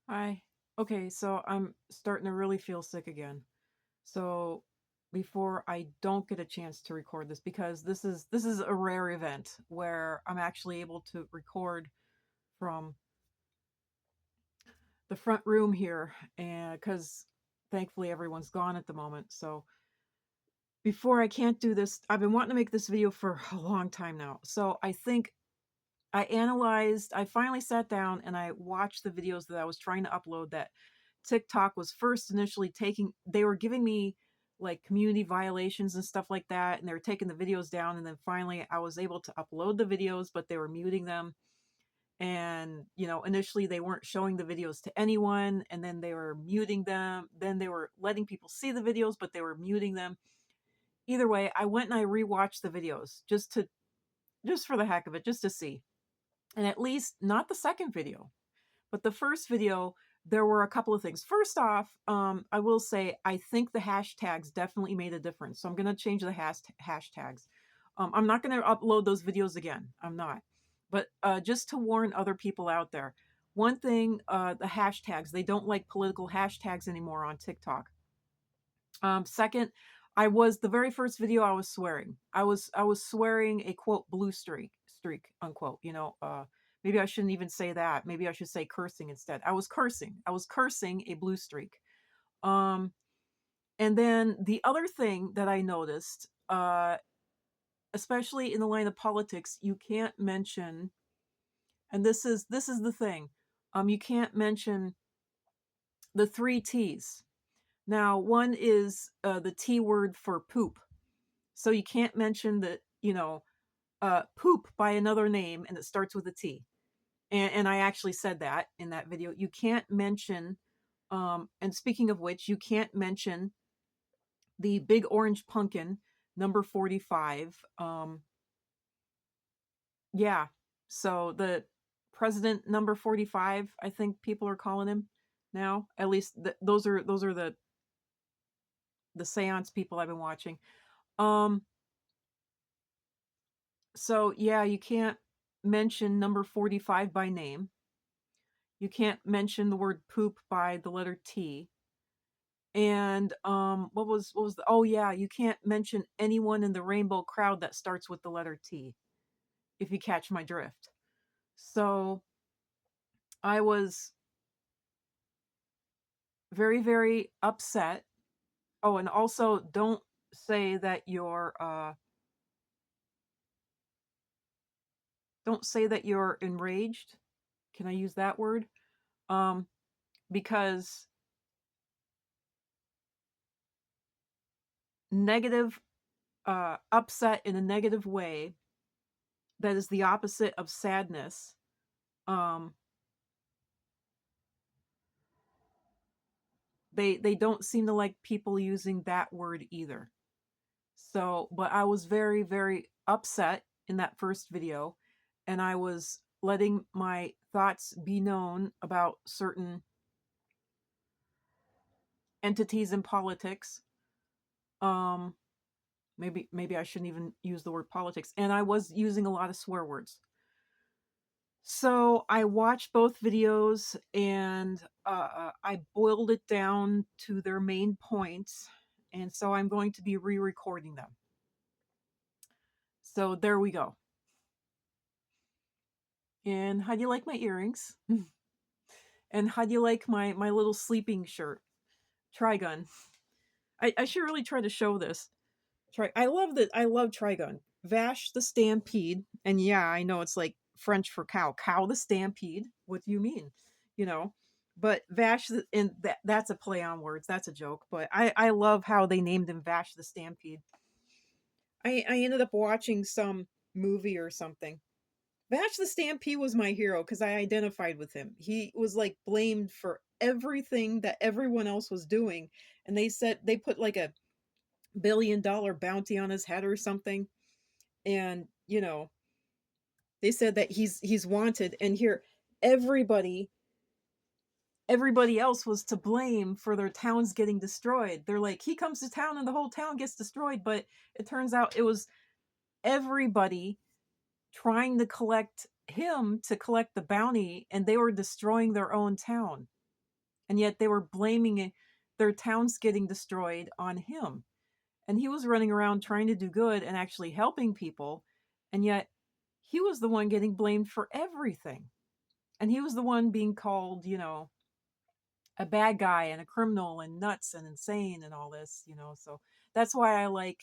Hi. Okay, so I'm starting to really feel sick again. So before I don't get a chance to record this, because this is a rare event where I'm actually able to record from the front room here, and because thankfully everyone's gone at the moment. So before I can't do this, I've been wanting to make this video for a long time now. So I think I finally sat down and I watched the videos that I was trying to upload that TikTok was first initially taking. They were giving me like community violations and stuff like that, and they were taking the videos down. And then finally, I was able to upload the videos, but they were muting them. And, initially they weren't showing the videos to anyone, and then they were muting them. Then they were letting people see the videos, but they were muting them. Either way, I went and I rewatched the videos just for the heck of it, just to see. And at least not the second video, but the first video, there were a couple of things. First off, I will say I think the hashtags definitely made a difference. So I'm going to change the hashtags. I'm not going to upload those videos again. I'm not. But just to warn other people out there, one thing, the hashtags, they don't like political hashtags anymore on TikTok. Second, the very first video I was swearing. I was swearing a quote blue streak unquote. Maybe I shouldn't even say that. Maybe I should say cursing instead. I was cursing. I was cursing a blue streak. Um, and then the other thing that I noticed, especially in the line of politics, you can't mention, and this is the thing, you can't mention the three T's. Now, one is the T word for poop. So you can't mention poop by another name and it starts with a T. And I actually said that in that video. You can't mention, and speaking of which, you can't mention the big orange pumpkin, number 45. Yeah. So the president number 45, I think people are calling him now. At least those are the seance people I've been watching. Um, So yeah, you can't mention number 45 by name. You can't mention the word poop by the letter T. And what was oh yeah, you can't mention anyone in the rainbow crowd that starts with the letter T, if you catch my drift. So I was very, very upset. Oh, and also don't say that you're enraged. Can I use that word? Um, because negative upset in a negative way that is the opposite of sadness. Um, they don't seem to like people using that word either. So, but I was very, very upset in that first video, and I was letting my thoughts be known about certain entities in politics. Um, maybe I shouldn't even use the word politics, and I was using a lot of swear words. So I watched both videos and I boiled it down to their main points. And so I'm going to be re recording them. So there we go. And how do you like my earrings? And how do you like my little sleeping shirt? Trigun. I should really try to show this. I love that. I love Trigun. Vash the Stampede. And yeah, I know it's like French for cow. Cow the Stampede. What do you mean? You know, but and that's a play on words. That's a joke. But I love how they named him Vash the Stampede. I ended up watching some movie or something. Vash the Stampede was my hero because I identified with him. He was like blamed for everything that everyone else was doing. And they put like a $1 billion bounty on his head or something. And they said that he's wanted. And here, everybody everybody else was to blame for their towns getting destroyed. They're like, he comes to town and the whole town gets destroyed. But it turns out it was everybody trying to collect him to collect the bounty, and they were destroying their own town. and yet they were blaming their towns getting destroyed on him. And he was running around trying to do good and actually helping people, and yet he was the one getting blamed for everything. And he was the one being called, a bad guy and a criminal and nuts and insane and all this. So that's why I like,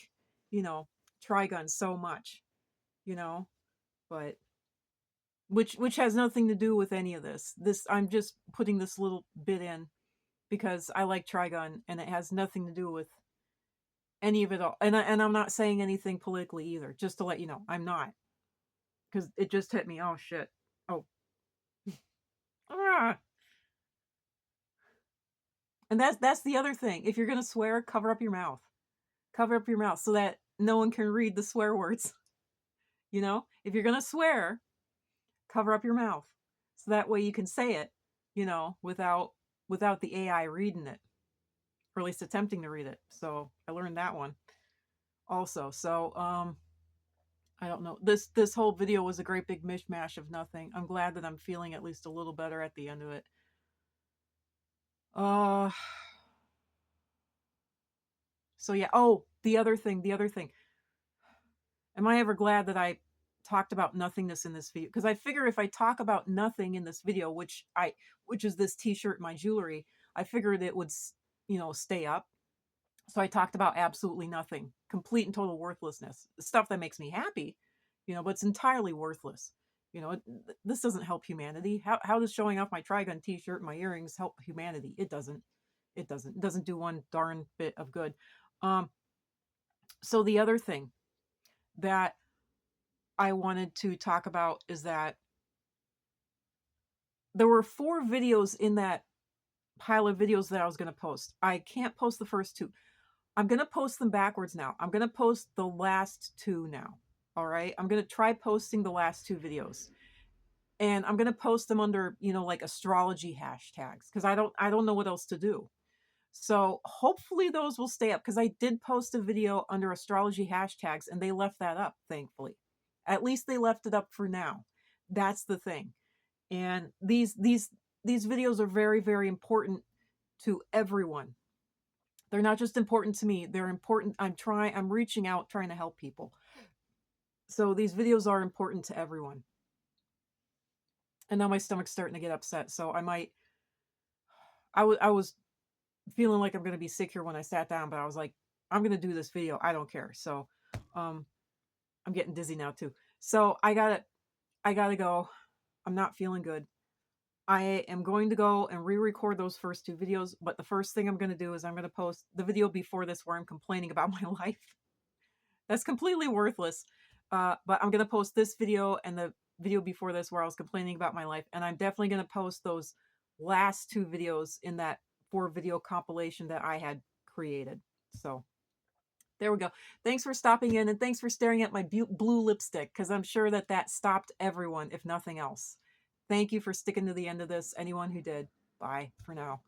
you know, Trigun so much, you know, but which has nothing to do with any of this. I'm just putting this little bit in because I like Trigun and it has nothing to do with any of it all. And I'm not saying anything politically either, just to let you know. I'm not. Because it just hit me. Oh shit. Oh. Ah. And that's the other thing. If you're gonna swear, cover up your mouth. Cover up your mouth so that no one can read the swear words. If you're gonna swear, cover up your mouth. So that way you can say it, without the AI reading it. Or at least attempting to read it. So I learned that one also. So I don't know. This whole video was a great big mishmash of nothing. I'm glad that I'm feeling at least a little better at the end of it. So yeah. Oh, the other thing. Am I ever glad that I talked about nothingness in this video? Because I figure if I talk about nothing in this video, which is this t-shirt and my jewelry, I figured it would, stay up. So I talked about absolutely nothing, complete and total worthlessness, stuff that makes me happy, but it's entirely worthless. This doesn't help humanity. How does showing off my Trigun t-shirt and my earrings help humanity? It doesn't. It doesn't do one darn bit of good. So the other thing that I wanted to talk about is that there were 4 videos in that pile of videos that I was going to post. I can't post the first 2. I'm going to post them backwards now. I'm going to post the last 2 now. All right. I'm going to try posting the last 2 videos. And I'm going to post them under, like astrology hashtags because I don't know what else to do. So hopefully those will stay up because I did post a video under astrology hashtags and they left that up, thankfully. At least they left it up for now. That's the thing. And these videos are very, very important to everyone. They're not just important to me. They're important. I'm reaching out, trying to help people. So these videos are important to everyone. And now my stomach's starting to get upset. So I was feeling like I'm going to be sick here when I sat down, but I was like, I'm going to do this video. I don't care. So, I'm getting dizzy now too. So I gotta go. I'm not feeling good. I am going to go and re-record those first 2 videos, but the first thing I'm going to do is I'm going to post the video before this where I'm complaining about my life. That's completely worthless. But I'm going to post this video and the video before this where I was complaining about my life. And I'm definitely going to post those last 2 videos in that 4 video compilation that I had created. So there we go. Thanks for stopping in and thanks for staring at my blue lipstick because I'm sure that stopped everyone, if nothing else. Thank you for sticking to the end of this. Anyone who did. Bye for now.